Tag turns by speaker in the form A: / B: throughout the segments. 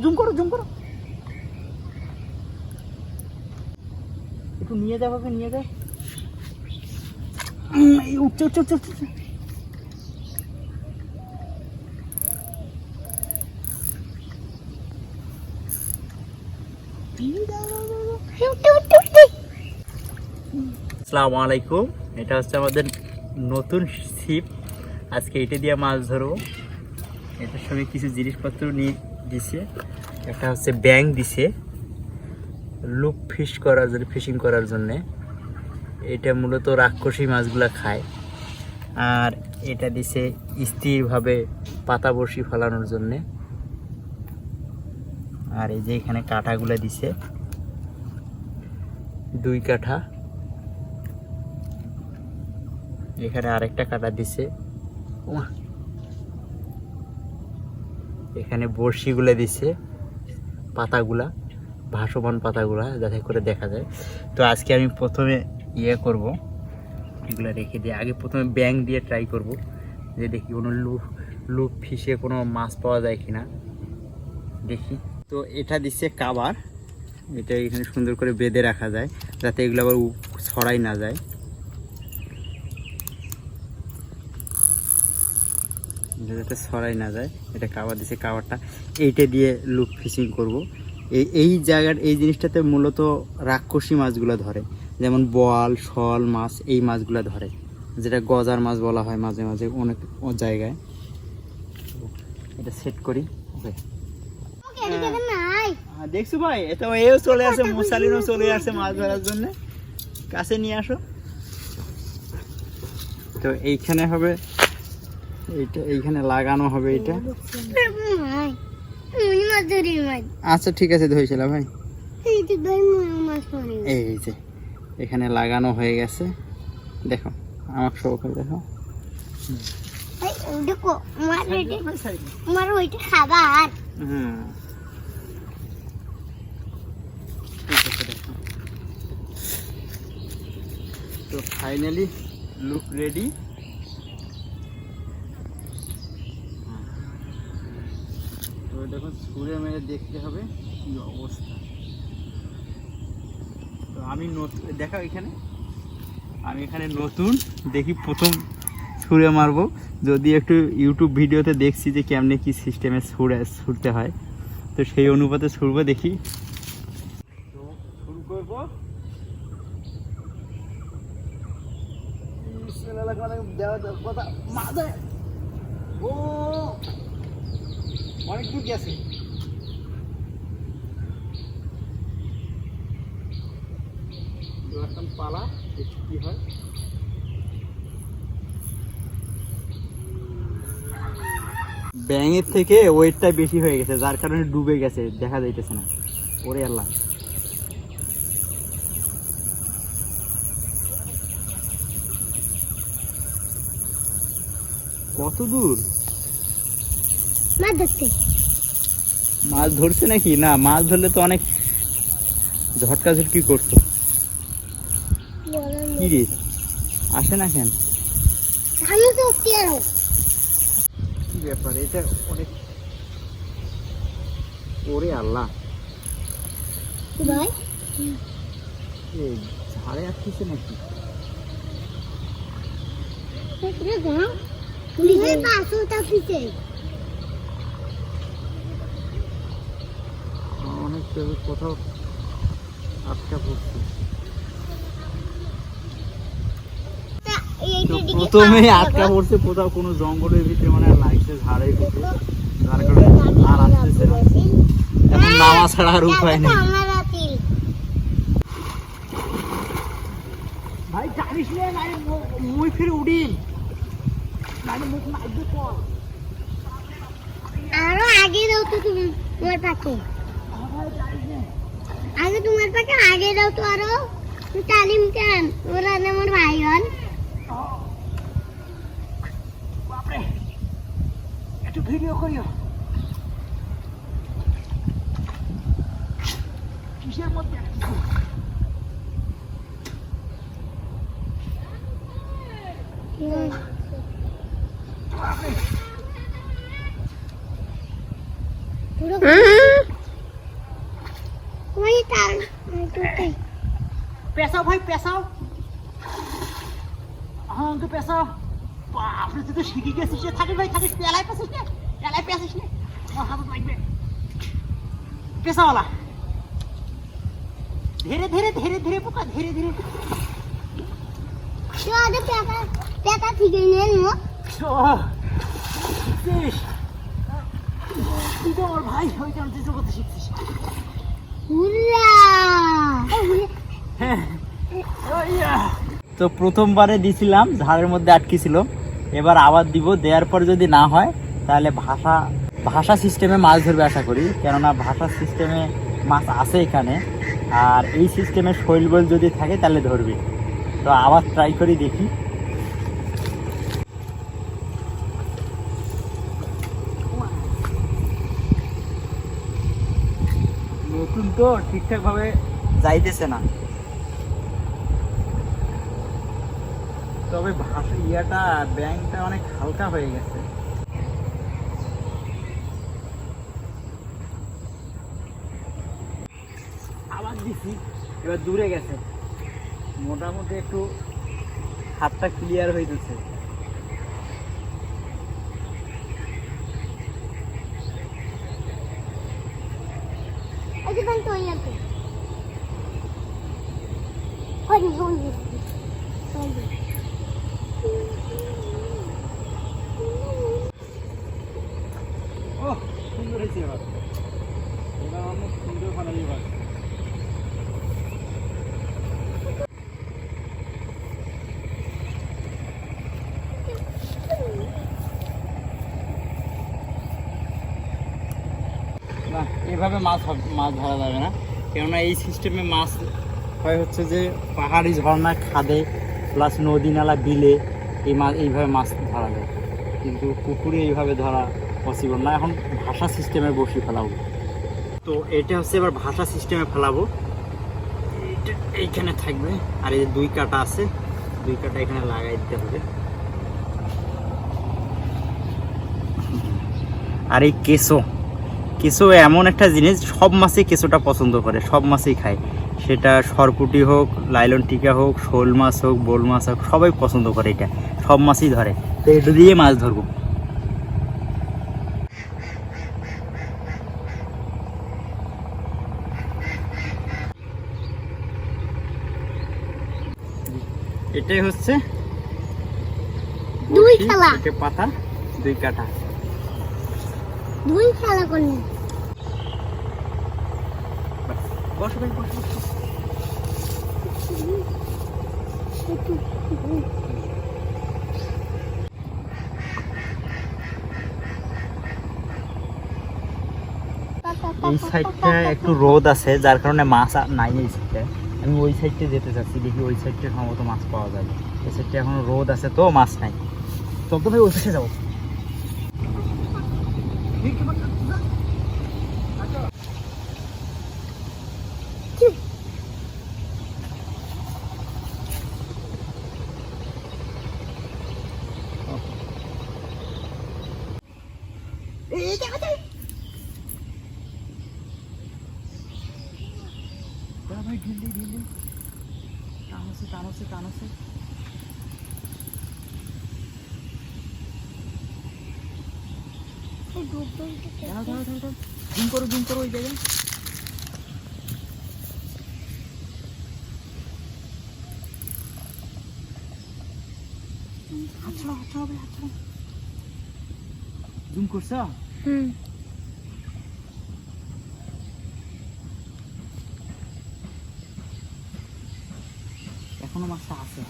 A: Zoom করো একটু নিয়ে যাও, নিয়ে যাও। উঠছে। আসসালামু আলাইকুম। এটা হচ্ছে আমাদের নতুন ছিপ। আজকে এটা দিয়ে মাছ ধরবো। এটার সঙ্গে কিছু জিনিসপত্র নিয়ে দিছে। একটা হচ্ছে ব্যাং দিছে লুপ ফিশ করার জন্য, ফিশিং করার জন্যে। এটা মূলত রাক্ষসী মাছগুলা খায়। আর এটা দিছে স্থিরভাবে পাতা বড়শি ফেলানোর জন্যে। আর এই যে এখানে কাঁটাগুলো দিছে 2 কাঠা। এখানে আরেকটা কাটা দিছে। এখানে বড়শিগুলো দিছে, পাতাগুলা, ভাসমান পাতাগুলা, যাতে করে দেখা যায়। তো আজকে আমি প্রথমে করব, এগুলো রেখে দিয়ে আগে প্রথমে ব্যাং দিয়ে ট্রাই করব, যে দেখি কোনো লুপ ফিশে কোনো মাছ পাওয়া যায় কিনা দেখি। তো এটা দিচ্ছে কাবার। এটা এখানে সুন্দর করে বেঁধে রাখা যায়, যাতে এগুলো আবার ছড়াই না যায়। যাতে ছড়াই না যায়, এটা কাবার দিছে। কাবারটা এইটা দিয়ে লুপ ফিশিং করব। এই জায়গার এই জিনিসটাতে মূলত রাক্ষসী মাছগুলো ধরে, যেমন বোয়াল, শোল মাছ, এই মাছগুলো ধরে, যেটা গজার মাছ বলা হয় মাঝে মাঝে অনেক জায়গায়। এটা সেট করি। দেখছো ভাই, এটা এও চলে আসে, মুসালিনও চলে আসে মাছ ধরার জন্য। কাছে নিয়ে আসো। তো এইখানে হবে, এইখানে লাগানো হবে এটা। আচ্ছা ঠিক আছে, ধরেছিলাম ভাই। এই যে এখানে লাগানো হয়ে গেছে, দেখো আমার শো করে দেখো। তো ফাইনালি লুক রেডি। তো দেখুন ছুঁড়ে মেরে দেখতে হবে কি অবস্থা। তো আমি দেখা এখানে, আমি এখানে নতুন, দেখি প্রথম ছুঁড়ে মারবো। যদি একটু ইউটিউব ভিডিওতে দেখছি যে কেমনে কি সিস্টেমে ছুঁড়তে হয়, তো সেই অনুপাতে ছুঁড়বো, দেখি। তো শুরু করবো। ও অনেক দূর গেছে। পালা কি হয়। ব্যাঙের থেকে ওয়েটটা বেশি হয়ে গেছে, যার কারণে ডুবে গেছে, দেখা যাইতেছে না। ওরে আল্লাহ, কত দূর মাছ ধরছে নাকি? না, মাছ ধরলে তো অনেক ঝটকা ঝটকি করতো। কি রে, আসে না কেন? কি ব্যাপার, এটা অনেক। ওরে আল্লাহ, ঝাড়ে আটকেছে নাকি? অনেক কোথাও আটকা পড়ছে। প্রথমে আটকা পড়ছে কোথাও কোনো জঙ্গলের ভিতরে, মানে লাগছে ঝাড়ের ভিতরে, যার কারণে আর আসতেছে না। এখন নামা ছাড়া আর উপায় নেই। ভাই জানিস না, মুই ফিরে উড়ি
B: আরো আগে দাও তো তুমি তোমার পাকে, আগে তোমার পাকে আগে দাও তো। আরো তালিম কেন, ওরা আমার ভাই হন।
A: একটু ভিডিও করিও। কিসের মধ্যে
B: টান টুটি
A: পেশাও ভাই পেশাও, হ্যাঁ অঙ্কে পেশাও। বাপরে তুই তো শিখে গেছিস রে। থাকিস ভাই থাকিস, পেলায় পেছিস না, পেলায় পেছিস না, আমার হাতে লাগবে। পেশাওয়ালা ধীরে ধীরে ধীরে ধীরে পোকা, ধীরে ধীরে।
B: তো আরে পেটা পেটা ঠিক নেন মো
A: শিখছিস তুই তো আমার ভাই, ওই কারণে তুই তো করতে শিখছিস।
B: হুররা
A: হ্যাঁ তো প্রথমবারে দিছিলাম, ঝাড়ের মধ্যে আটকে ছিল, এবার আবার দিব। দেওয়ার পর যদি না হয় তাহলে ভাষা সিস্টেমে মাছ ধরবে আশা করি, কেননা ভাষা সিস্টেমে মাছ আছে এখানে, আর এই সিস্টেমে শৈলবল যদি থাকে তাহলে ধরবে। তো আবার ট্রাই করি দেখি। নতুন তো ঠিকঠাক ভাবে যাইতেছে না, তবে ভাষা ব্যাংকটা অনেক হালকা হয়ে গেছে। আবার দিছি, এবার দূরে গেছে, মোটামুটি একটু হাতটা ক্লিয়ার হইতেছে।
B: আজকে বান তো ইয়াতে হরি হরি হরি
A: ও সুন্দর হয়েছে, এবার এবার অনেক সুন্দর ফালালি। এবার না, এভাবে মাছ ধরা যাবে না, কেননা এই সিস্টেমে মাছ হয় হচ্ছে যে পাহাড়ি ঝর্ণা, খাদে, প্লাস নদী নালা, বিলে এইভাবে মাছ ধরা যায়, কিন্তু পুকুরে এইভাবে ধরা পসিবল না। এখন ভাষা সিস্টেমে বসি ফেলাবো। তো এটা হচ্ছে এবার ভাষা সিস্টেমে ফেলাবো, এইখানে থাকবে। আর এই যে 2 কাটা আছে, 2 কাটা এখানে লাগাই দিতে হবে। আর এই কেঁচো এমন একটা জিনিস, সব মাছই কেঁচোটা পছন্দ করে, সব মাছই খায়, সেটা সরপুঁটি হোক, লাইলন টিকা হোক, শোল মাছ হোক, বোল মাছ হোক, সবাই পছন্দ করে এটা, সব মাছই ধরে। তো এটা দিয়ে মাছ ধরবো। এটাই হচ্ছে
B: দুই খেলা,
A: পাতা 2 কাটা।
B: দুই খেলা করনি
A: বসো ভাই, বসো। এই সাইডটা একটু রোদ আছে, যার কারণে মাছ আর নাই এই সাইডটা। আমি ওই সাইডটা যেতে চাচ্ছি, দেখি ওই সাইডটা সম্ভবত মাছ পাওয়া যায়। এই সাইডটা এখন রোদ আছে তো মাছ নাই। চল তো ভাই ওই সাইডে যাবো। ভাই ঢিল টান আছে। জুম করো ওই জায়গায়। জুম করছ? এখনো মাছটা আছে।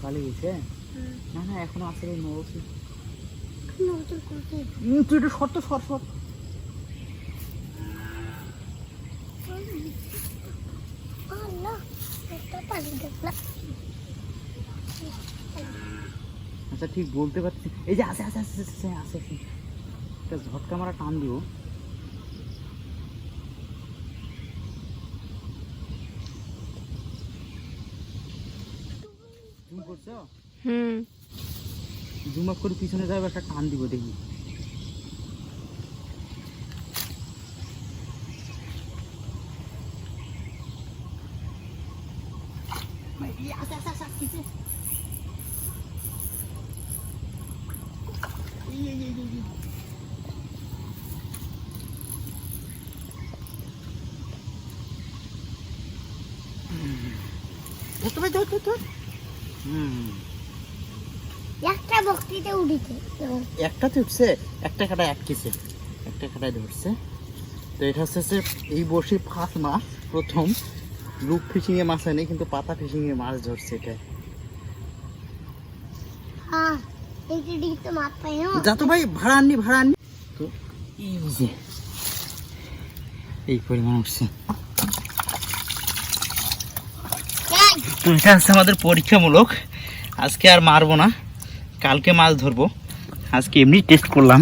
A: পালিয়ে গেছে? না এখনো আছে, নড়ছে। তুই একটু সর। আচ্ছা ঠিক বলতে পারছি, এই যে আছে আছে আছে আছে আছে আছে। একটা ঝটকা মারা টান দিব। জুম করছো? জুম আপ করে পিছনে যাবে, একটা টান দিব দেখি।
B: একটা বক্তৃতা উঠেছে
A: একটাতে উঠছে, একটা কাটায় আটকেছে, একটা কাটায় ধরছে। তো এটা হচ্ছে যে এই বর্ষে ফার্স্ট মাছ, প্রথম লুক ফিশিং এ মাছ হয়নি, কিন্তু পাতা ফিশিং এ মাছ ধরছে এটা।
B: হ্যাঁ এইটা দিকে তো মাছ পাই না
A: যা তো ভাই, ভাড়া আননি ভাড়া আননি। তো এই যে এই পরিমাণ উঠছে। তো এটা হচ্ছে আমাদের পরীক্ষামূলক, আজকে আর মারবো না, কালকে মাছ ধরবো। আজকে এমনি টেস্ট করলাম।